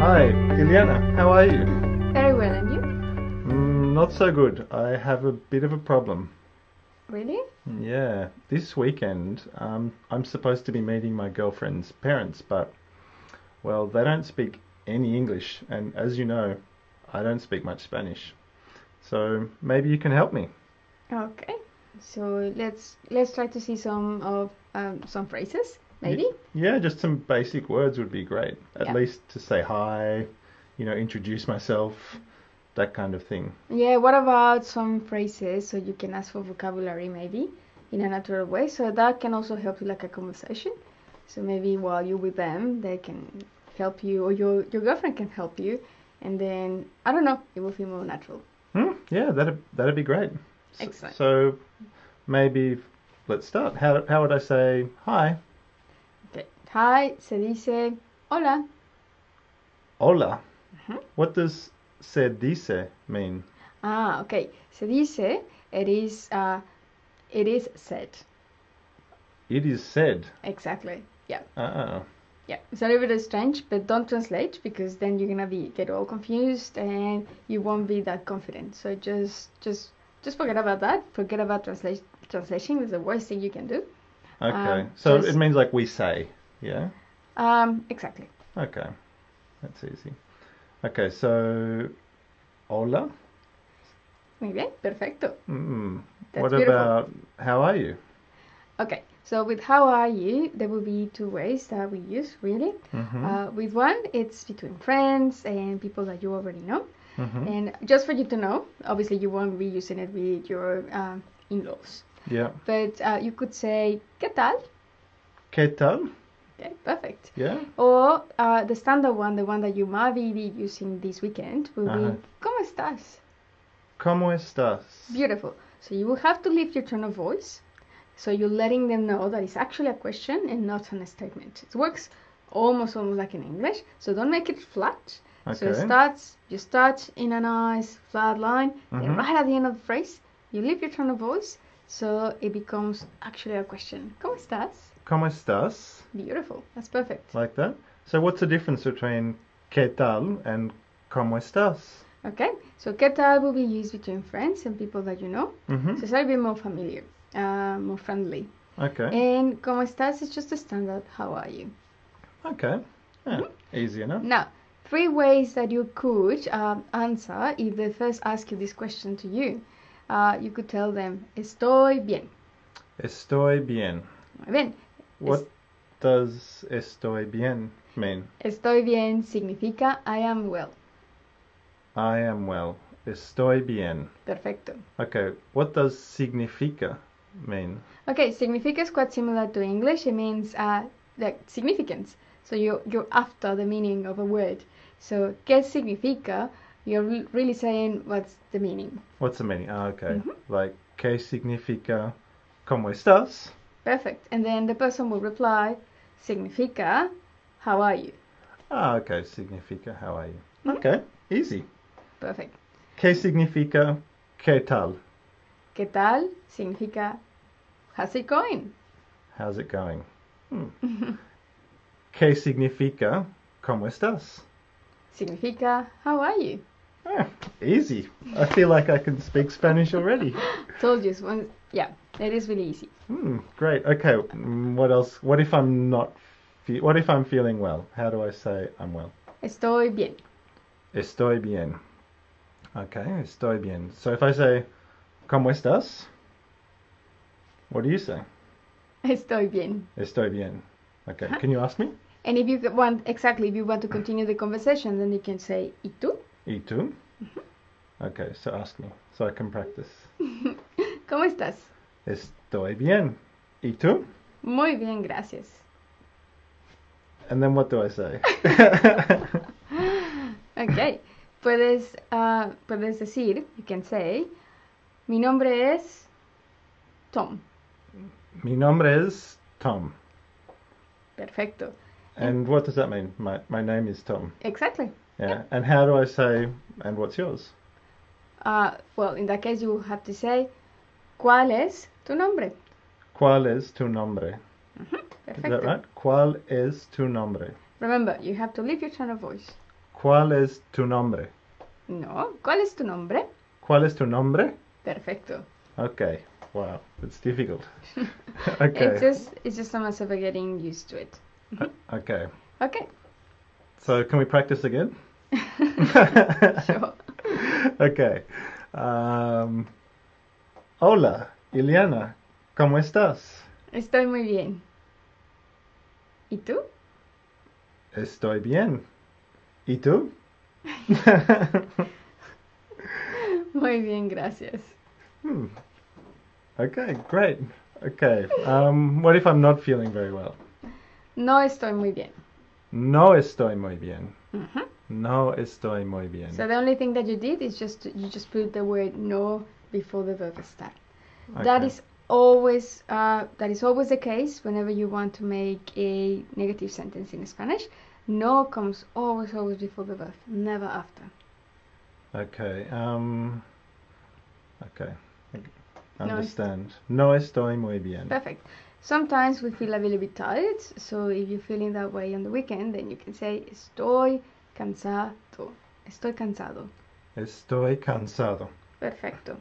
Hi, Ileana, how are you? Very well, and you? Not so good. I have a bit of a problem. Really? Yeah, this weekend I'm supposed to be meeting my girlfriend's parents, but, well, they don't speak any English, and as you know, I don't speak much Spanish. So maybe you can help me. Okay. So let's try to see some phrases, maybe. Yeah, just some basic words would be great. At Yeah. least to say hi, introduce myself, that kind of thing. Yeah. What about some phrases so you can ask for vocabulary, maybe in a natural way? So that can also help you like a conversation. So maybe while you're with them, they can help you, or your girlfriend can help you, and then I don't know, it will feel more natural. Yeah, that'd be great. Excellent. So maybe let's start. How would I say hi? Okay. Hi, se dice hola. Hola. Mhm. What does se dice mean? Okay. Se dice, it is said. It is said. Exactly. Yeah. Oh. Yeah. It's a little bit strange, but don't translate because then you're gonna get all confused and you won't be that confident. So just forget about that. Forget about translation. It's the worst thing you can do. Okay. So just- it means like we say, yeah? Exactly. Okay. That's easy. Okay, so hola. Muy bien. Perfecto. That's What beautiful. about how are you? Okay. So with how are you, there will be two ways that we use really. With one, it's between friends and people that you already know. And just for you to know, obviously you won't be using it with your in-laws. Yeah. But you could say, ¿qué tal? ¿Qué tal? Okay, perfect. Yeah. Or the standard one, the one that you might be using this weekend, will be, ¿cómo estás? ¿Cómo estás? Beautiful. So you will have to lift your tone of voice. So you're letting them know that it's actually a question and not a statement. It works almost like in English. So don't make it flat. Okay. So you start in a nice flat line, and right at the end of the phrase, you lift your tone of voice, so it becomes actually a question. ¿Cómo estás? ¿Cómo estás? Beautiful. That's perfect. Like that. So what's the difference between ¿qué tal and ¿cómo estás? Okay. So ¿qué tal will be used between friends and people that you know. So it's a bit more familiar, more friendly. Okay. And ¿cómo estás is just a standard. How are you? Okay. Yeah. Easy enough. Now, 3 ways that you could answer if they first ask you this question to you. You could tell them, estoy bien. Estoy bien. Muy bien. What does estoy bien mean? Estoy bien significa I am well. I am well. Estoy bien. Perfecto. Okay, what does significa mean? Okay, significa is quite similar to English. It means like significance. So you're after the meaning of a word. So, ¿qué significa? You're really saying what's the meaning. What's the meaning? Okay. Like, ¿qué significa cómo estás? Perfect. And then the person will reply, significa, how are you? Okay. Significa, how are you? Okay, easy. Perfect. ¿Qué significa qué tal? ¿Qué tal? Significa, how's it going? How's it going? ¿Qué significa cómo estás? Significa, how are you? Easy. I feel like I can speak Spanish already. Told you. Yeah, it is really easy. Great. Okay. What else? What if I'm not? What if I'm feeling well? How do I say I'm well? Estoy bien. Estoy bien. Okay. Estoy bien. So if I say, ¿cómo estás? What do you say? Estoy bien. Estoy bien. Okay. Can you ask me? And if you want to continue the conversation, then you can say, ¿y tú? ¿Y tú? Okay. So ask me, so I can practice. ¿Cómo estás? Estoy bien. ¿Y tú? Muy bien, gracias. And then what do I say? Okay. Puedes decir, you can say, mi nombre es Tom. Mi nombre es Tom. Perfecto. And what does that mean? My name is Tom. Exactly. Yeah. And how do I say, and what's yours? Well, in that case, you have to say, ¿cuál es tu nombre? ¿Cuál es tu nombre? Perfecto. Is that right? ¿Cuál es tu nombre? Remember, you have to leave your tone of voice. ¿Cuál es tu nombre? No. ¿Cuál es tu nombre? ¿Cuál es tu nombre? Perfecto. Okay. Wow, it's difficult. It's Okay. just a matter of getting used to it. Okay. Okay. So can we practice again? Sure. Okay. Hola, Ileana. ¿Cómo estás? Estoy muy bien. ¿Y tú? Estoy bien. ¿Y tú? Muy bien, gracias. Okay, great. Okay. What if I'm not feeling very well? No estoy muy bien. No estoy muy bien. Mhm. No estoy muy bien. So the only thing that you did is you just put the word no before the verb start. Okay. That is always the case whenever you want to make a negative sentence in Spanish. No comes always before the verb, never after. Okay. Okay. No, Understand. No estoy muy bien. Perfect. Sometimes we feel a little bit tired, so if you're feeling that way on the weekend, then you can say estoy cansado. Estoy cansado. Estoy cansado. Perfecto.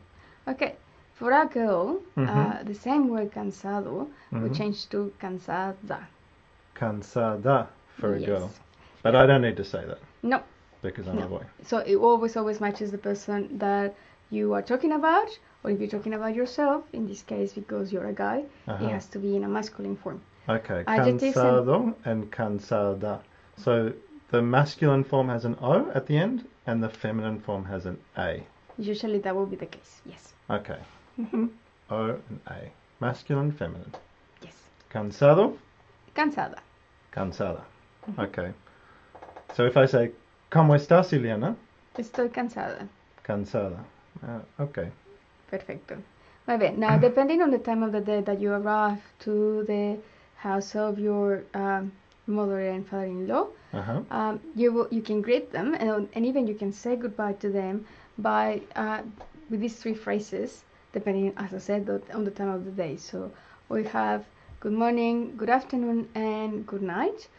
Okay. For a girl, the same word cansado we change to cansada. Cansada for a Yes. girl. But I don't need to say that No. because I'm a boy. So it always matches the person that you are talking about, or if you're talking about yourself, in this case because you're a guy, it has to be in a masculine form. Okay. Adjectives Cansado and cansada. So the masculine form has an O at the end and the feminine form has an A. Usually that will be the case, yes. Okay. O and A. Masculine, feminine. Yes. Cansado, Cansada. cansada. Okay. So if I say, ¿Cómo estás, Ileana? Estoy cansada. Cansada. Okay. Perfecto. Muy bien. Now, depending on the time of the day that you arrive to the house of your mother and father-in-law, you can greet them, and even you can say goodbye to them by with these three phrases, depending, as I said, on the time of the day. So we have good morning, good afternoon, and good night.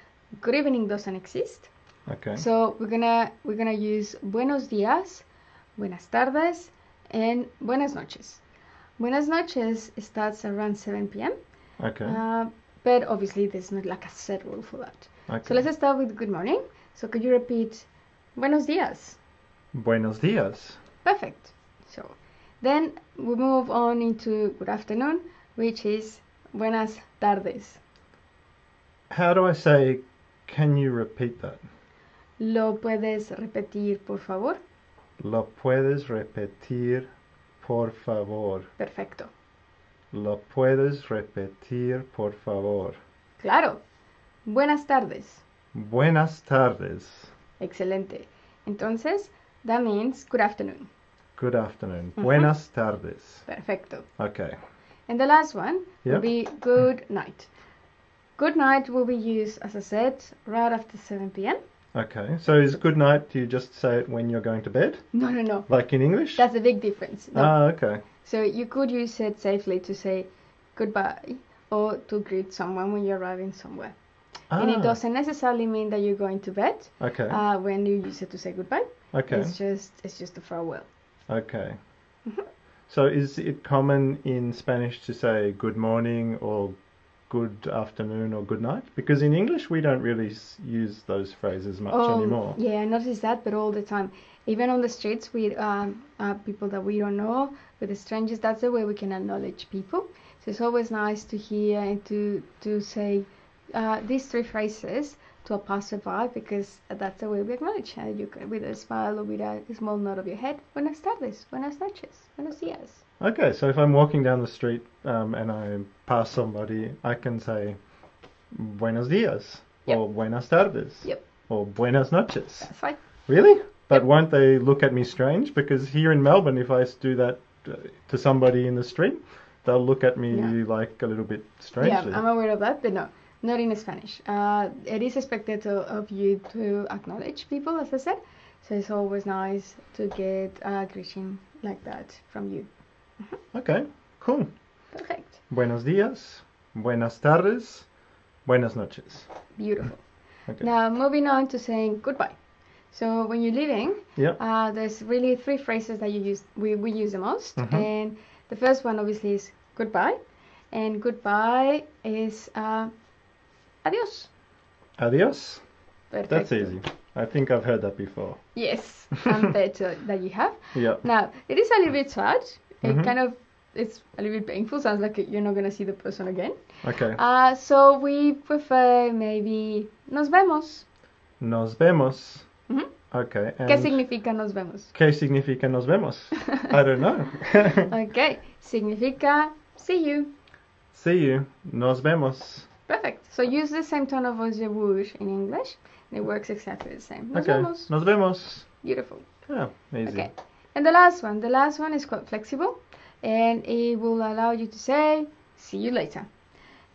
Good evening doesn't exist. Okay. So we're gonna use buenos días, buenas tardes, and buenas noches. Buenas noches starts around 7 p.m. Okay. But obviously there's not like a set rule for that. Okay. So let's start with good morning. So could you repeat buenos días? Buenos días. Perfect. So then we move on into good afternoon, which is buenas tardes. How do I say, can you repeat that? ¿Lo puedes repetir, por favor? Lo puedes repetir, por favor. Perfecto. Lo puedes repetir, por favor. Claro. Buenas tardes. Buenas tardes. Excelente. Entonces, that means good afternoon. Good afternoon. Buenas tardes. Perfecto. Okay. And the last one will be good night. Good night will be used, as I said, right after 7 p.m. Okay. So is good night, do you just say it when you're going to bed? No. Like in English? That's a big difference. No. Ah, okay. So you could use it safely to say goodbye or to greet someone when you're arriving somewhere. And it doesn't necessarily mean that you're going to bed. Okay. When you use it to say goodbye. Okay. It's just a farewell. Okay. So is it common in Spanish to say good morning or good afternoon or good night? Because in English we don't really use those phrases much anymore. Yeah, I noticed that, but all the time. Even on the streets with people that we don't know, with the strangers, that's the way we can acknowledge people. So it's always nice to hear and to say these three phrases to a passerby, because that's the way we acknowledge you can, with a smile or with a small nod of your head. Buenas tardes, buenas noches, buenos días. Okay, so if I'm walking down the street and I pass somebody, I can say buenos días or buenas tardes or buenas noches. That's right. Really? But won't they look at me strange? Because here in Melbourne, if I do that to somebody in the street, they'll look at me like a little bit strangely. Yeah, I'm aware of that, but no, not in Spanish. It is expected of you to acknowledge people, as I said. So it's always nice to get a greeting like that from you. Okay, cool. Perfect. Buenos días, buenas tardes, buenas noches. Beautiful. Okay. Now moving on to saying goodbye. So when you're leaving, Yep. there's really three phrases that we use the most. Mhm. And the first one obviously is goodbye. And goodbye is adios. Adios. Perfecto. That's easy. I think I've heard that before. Yes, I'm better that you have. Yep. Now, it is a little bit sad. Mhm. It's a little bit painful. Sounds like you're not going to see the person again. Okay. So we prefer maybe nos vemos. Nos vemos. Mhm. Okay. ¿Qué And significa nos vemos? ¿qué significa nos vemos? I don't know. Okay, significa see you. See you. Nos vemos. Perfect. So use the same tone of voice you would in English, and it works exactly the same. Nos Okay. vemos. Nos vemos. Beautiful. Yeah, easy. Okay. And the last one is quite flexible, and it will allow you to say see you later,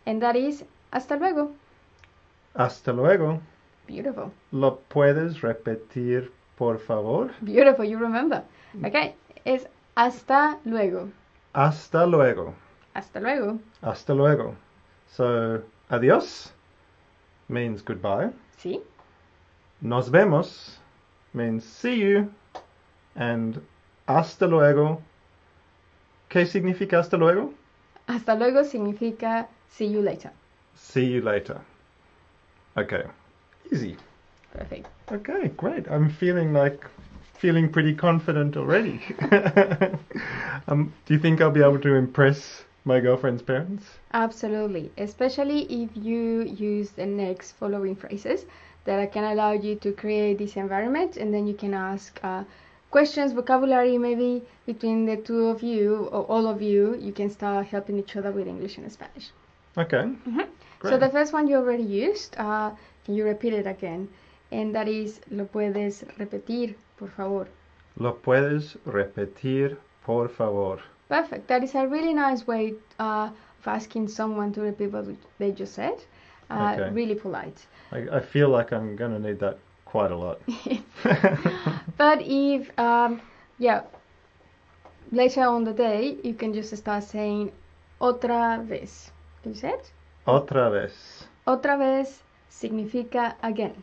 and that is hasta luego. Hasta luego. Beautiful. ¿Lo puedes repetir, por favor? Beautiful. You remember. Okay. It's hasta luego. Hasta luego. Hasta luego. Hasta luego. So, adios means goodbye. Sí. Nos vemos means see you. And hasta luego. ¿Qué significa hasta luego? Hasta luego significa see you later. See you later. Okay. Easy. Perfect. Okay, great. I'm feeling pretty confident already. Do you think I'll be able to impress my girlfriend's parents? Absolutely, especially if you use the next following phrases that can allow you to create this environment, and then you can ask questions, vocabulary, maybe between the two of you or all of you. You can start helping each other with English and Spanish. Okay. So the first one you already used. Can you repeat it again? And that is, lo puedes repetir, por favor. Lo puedes repetir, por favor. Perfect. That is a really nice way of asking someone to repeat what they just said. Okay. Really polite. I feel like I'm going to need that quite a lot. But if, later on the day, you can just start saying otra vez. Can you say it? Otra vez. Otra vez significa again.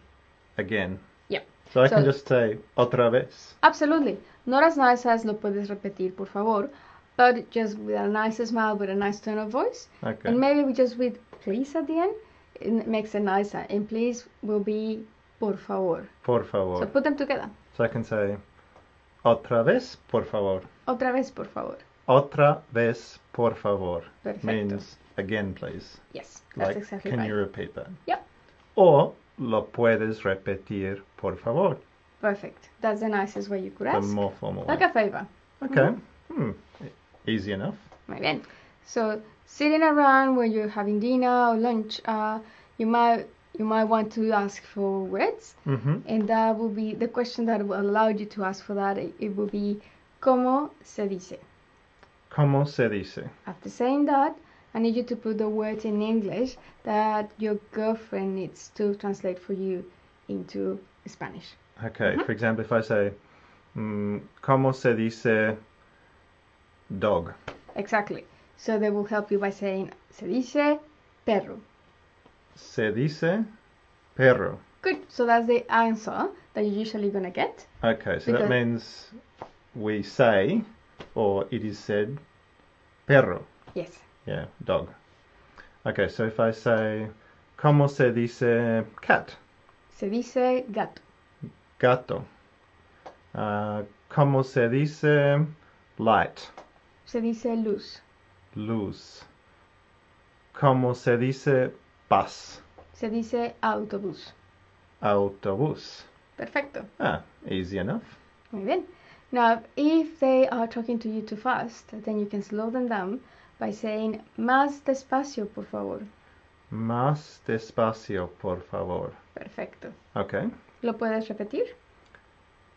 Again. Yeah. So I can just say otra vez. Absolutely. Not as nice as lo puedes repetir, por favor, but just with a nice smile, with a nice tone of voice. Okay. And maybe just with please at the end, it makes it nicer. And please will be por favor. Por favor. So put them together. So I can say otra vez, por favor. Otra vez, por favor. Otra vez, por favor. Perfecto. Means again, please. Yes, that's Like, exactly can right. you repeat that? Yep. Or lo puedes repetir, por favor. Perfect. That's the nicest way you could The ask. more formal Like way. a favor. Okay. Easy enough. Muy bien. So sitting around when you're having dinner or lunch, you might want to ask for words, and that will be the question that will allow you to ask for that. It will be ¿cómo se dice? ¿Cómo se dice? After saying that, I need you to put the words in English that your girlfriend needs to translate for you into Spanish. Okay. For example, if I say ¿cómo se dice dog? Exactly. So they will help you by saying se dice perro. Se dice perro. Good. So that's the answer that you're usually gonna get. Okay, so that Because- means we say, or it is said, perro. Yes. Yeah, dog. Okay, so if I say, ¿cómo se dice cat? Se dice gato. Gato. ¿Cómo se dice light? Se dice luz. Luz. ¿Cómo se dice bus? Se dice autobús. Autobús. Perfecto. Easy enough. Muy bien. Now, if they are talking to you too fast, then you can slow them down by saying más despacio, por favor. Más despacio, por favor. Perfecto. Okay. ¿Lo puedes repetir?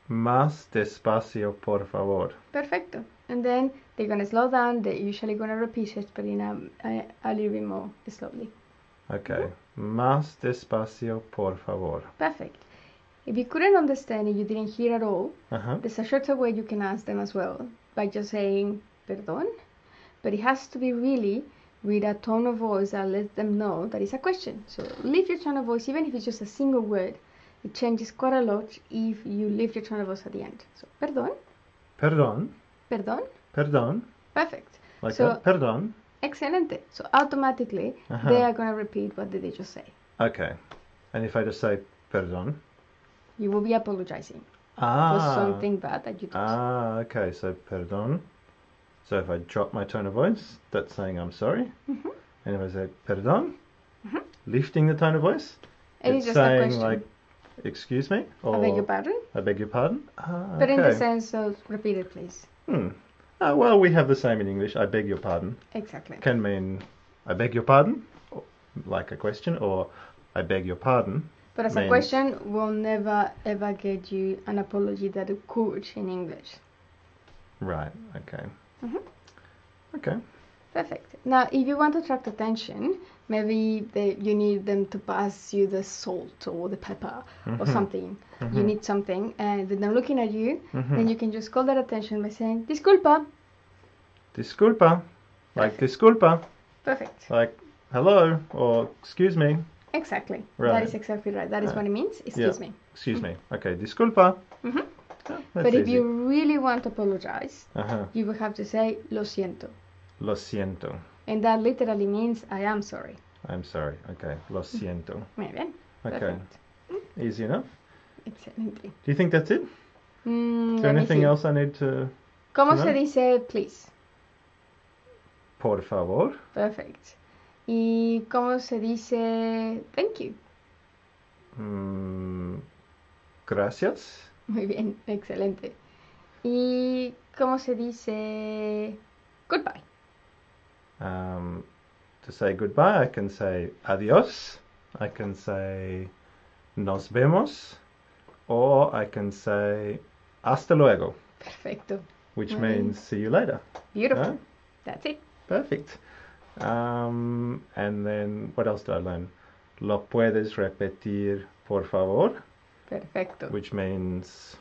Más despacio, por favor. Perfecto. And then they're going to slow down. They're usually going to repeat it, but in a little bit more slowly. Okay. Más despacio, por favor. Perfect. If you couldn't understand it, you didn't hear at all, Uh-huh. there's a shorter way you can ask them as well by just saying perdón, but it has to be really with a tone of voice that lets them know that it's a question. So leave your tone of voice, even if it's just a single word, it changes quite a lot if you leave your tone of voice at the end. So, perdón, Perdón. perdón, Perdón. perfect. Like So, that. Perdón. excelente. So automatically, Uh-huh. they are going to repeat what did they just say. Okay. And if I just say perdón. You will be apologizing for Ah. something bad that you did. Ah, okay. So perdón. So if I drop my tone of voice, that's saying I'm sorry. Mhm. And if I say perdón, Mhm. lifting the tone of voice, It it's is just a saying question. like, excuse me, or I beg your pardon? I beg your pardon. Ah, But in the okay. sense of repeat it, please. Well, we have the same in English. I beg your pardon Exactly. can mean I beg your pardon, like a question, or I beg your pardon. But as a means- question, will never ever get you an apology that it could in English. Right. Okay. Mhm. Okay. Perfect. Now, if you want to attract attention, maybe you need them to pass you the salt or the pepper or Mhm. something. Mhm. You need something, and then they're looking at you, Mhm. then you can just call their attention by saying, disculpa. Disculpa, like Perfect. disculpa, Perfect. like hello or excuse me. Exactly. Right. That is exactly right. That is what it means. Excuse me. Excuse me. Okay, disculpa. Mhm. Oh, But that's if easy. you really want to apologize, Uh-huh. you will have to say, lo siento. Lo siento. And that literally means, I am sorry. I'm sorry. Okay, lo siento. Muy bien. Okay, Perfect. easy enough. Excelente. Do you think that's it? Is there Let me anything see. else I need to? ¿Cómo No. se dice please? Por favor. Perfect. ¿Y cómo se dice thank you? Gracias. Muy bien, excelente. ¿Y cómo se dice goodbye? To say goodbye, I can say adios. I can say nos vemos, or I can say hasta luego, Perfecto. which Muy bien. means see you later. Beautiful. Yeah? That's it. Perfect. And then what else did I learn? Lo puedes repetir, por favor, Perfecto. which means,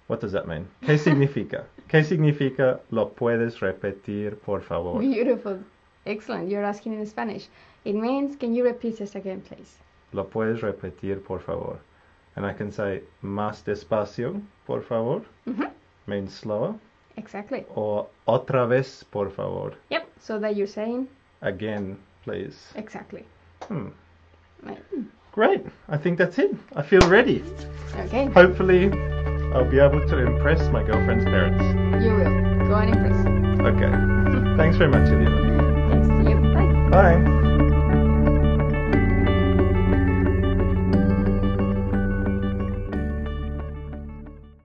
what does that mean? ¿Qué significa? ¿Qué significa lo puedes repetir, por favor? Beautiful. Excellent. You're asking in Spanish. It means, can you repeat this again, please? Lo puedes repetir, por favor. And I can say más despacio, por favor, Mhm. means slower, Exactly. or otra vez, por favor, Yep. So that you're saying again, please. exactly. Right. Great. I think that's it. I feel ready. Okay. Hopefully, I'll be able to impress my girlfriend's parents. You will. Go and impress. Okay. Thanks very much, Eliana. Thanks to you. Bye. Bye.